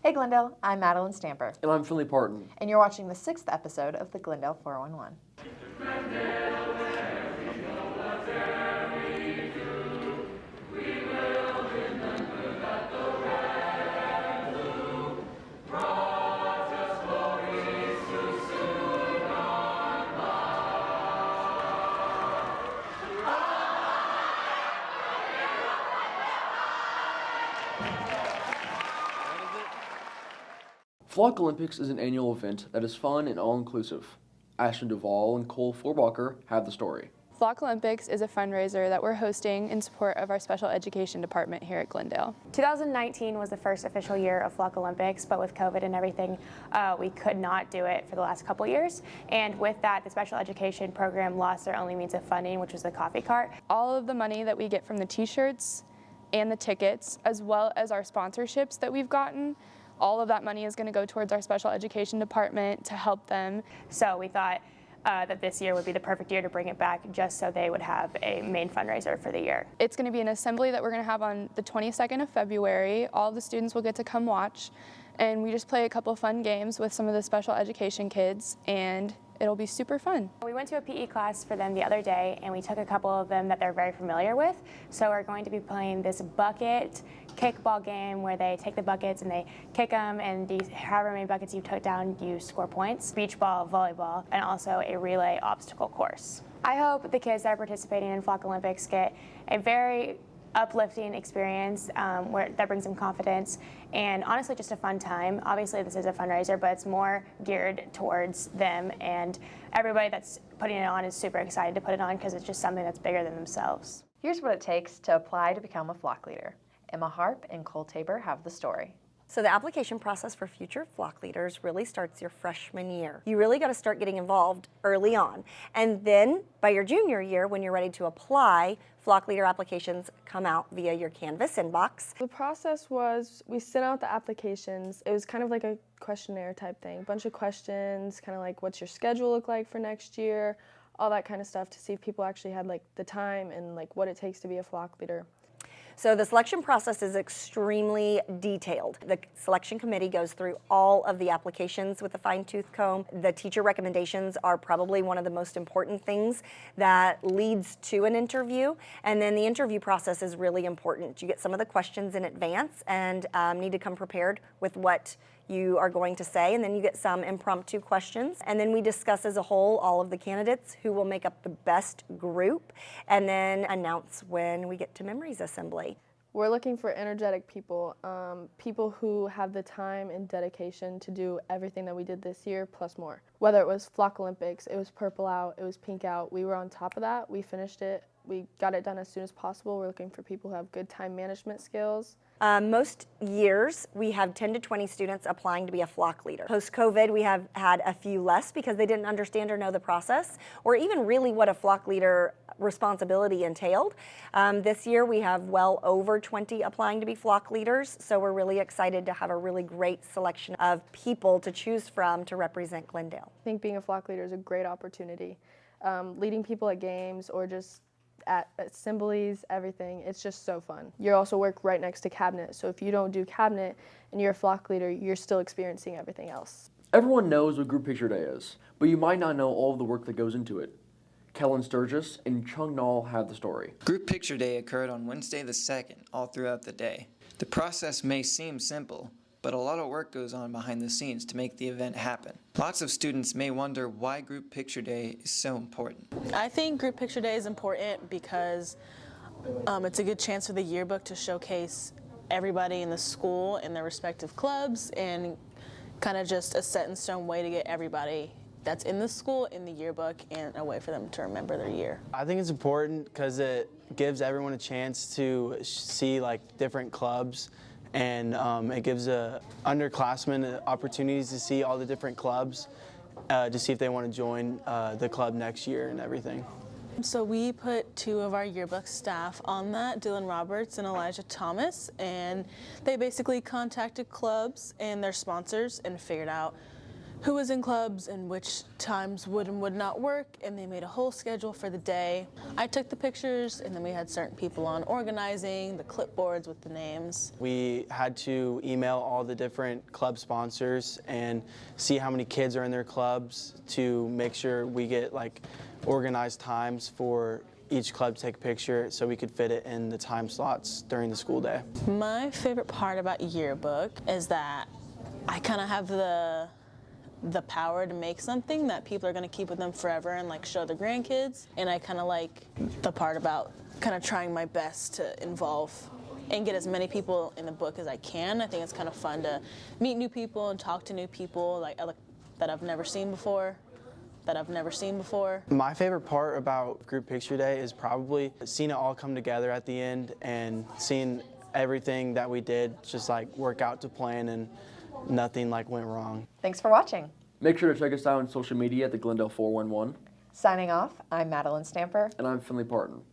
Hey Glendale, I'm Madeline Stamper. And I'm Finley Parton. And you're watching the 6th episode of the Glendale 411. Flock Olympics is an annual event that is fun and all-inclusive. Ashton Duvall and Cole Forbacher have the story. Flock Olympics is a fundraiser that we're hosting in support of our special education department here at Glendale. 2019 was the first official year of Flock Olympics, but with COVID and everything, we could not do it for the last couple years. And with that, the special education program lost their only means of funding, which was the coffee cart. All of the money that we get from the t-shirts and the tickets, as well as our sponsorships that we've gotten, all of that money is going to go towards our special education department to help them. So we thought that this year would be the perfect year to bring it back, just so they would have a main fundraiser for the year. It's going to be an assembly that we're going to have on the 22nd of February. All of the students will get to come watch, and we just play a couple fun games with some of the special education kids, and it'll be super fun. We went to a PE class for them the other day, and we took a couple of them that they're very familiar with. So we're going to be playing this bucket kickball game where they take the buckets and they kick them, and however many buckets you took down, you score points. Beach ball, volleyball, and also a relay obstacle course. I hope the kids that are participating in Flock Olympics get a very uplifting experience that brings them confidence and honestly just a fun time. Obviously this is a fundraiser, but it's more geared towards them, and everybody that's putting it on is super excited to put it on because it's just something that's bigger than themselves. Here's what it takes to apply to become a flock leader. Emma Harp and Cole Tabor have the story. So the application process for future flock leaders really starts your freshman year. You really got to start getting involved early on. And then by your junior year, when you're ready to apply, flock leader applications come out via your Canvas inbox. The process was we sent out the applications. It was kind of like a questionnaire type thing. A bunch of questions, kind of like what's your schedule look like for next year, all that kind of stuff to see if people actually had like the time and like what it takes to be a flock leader. So the selection process is extremely detailed. The selection committee goes through all of the applications with a fine-tooth comb. The teacher recommendations are probably one of the most important things that leads to an interview. And then the interview process is really important. You get some of the questions in advance and need to come prepared with what you are going to say, and then you get some impromptu questions, and then we discuss as a whole all of the candidates who will make up the best group, and then announce when we get to memories assembly. We're looking for energetic people, people who have the time and dedication to do everything that we did this year plus more. Whether it was Flock Olympics, it was purple out, it was pink out, we were on top of that, we finished it, we got it done as soon as possible. We're looking for people who have good time management skills. Most years, we have 10 to 20 students applying to be a flock leader. Post-COVID, we have had a few less because they didn't understand or know the process, or even really what a flock leader responsibility entailed. This year, we have well over 20 applying to be flock leaders, so we're really excited to have a really great selection of people to choose from to represent Glendale. I think being a flock leader is a great opportunity. Leading people at games or just at assemblies, everything, it's just so fun. You also work right next to cabinet, so if you don't do cabinet and you're a flock leader, you're still experiencing everything else. Everyone knows what Group Picture Day is, but you might not know all of the work that goes into it. Kellen Sturgis and Chung Nall have the story. Group Picture Day occurred on Wednesday the 2nd, all throughout the day. The process may seem simple, but a lot of work goes on behind the scenes to make the event happen. Lots of students may wonder why Group Picture Day is so important. I think Group Picture Day is important because it's a good chance for the yearbook to showcase everybody in the school in their respective clubs, and kind of just a set in stone way to get everybody that's in the school in the yearbook and a way for them to remember their year. I think it's important because it gives everyone a chance to see like different clubs, and it gives underclassmen opportunities to see all the different clubs, to see if they want to join the club next year and everything. So we put 2 of our yearbook staff on that, Dylan Roberts and Elijah Thomas, and they basically contacted clubs and their sponsors and figured out who was in clubs and which times would and would not work, and they made a whole schedule for the day. I took the pictures, and then we had certain people on organizing, the clipboards with the names. We had to email all the different club sponsors and see how many kids are in their clubs to make sure we get like organized times for each club to take a picture so we could fit it in the time slots during the school day. My favorite part about yearbook is that I kind of have the power to make something that people are going to keep with them forever and like show their grandkids. And I kind of like the part about kind of trying my best to involve and get as many people in the book as I can. I think it's kind of fun to meet new people and talk to new people like that I've never seen before. My favorite part about Group Picture Day is probably seeing it all come together at the end and seeing everything that we did just like work out to plan and nothing like went wrong. Thanks for watching. Make sure to check us out on social media at the Glendale 411. Signing off, I'm Madeline Stamper. And I'm Finley Parton.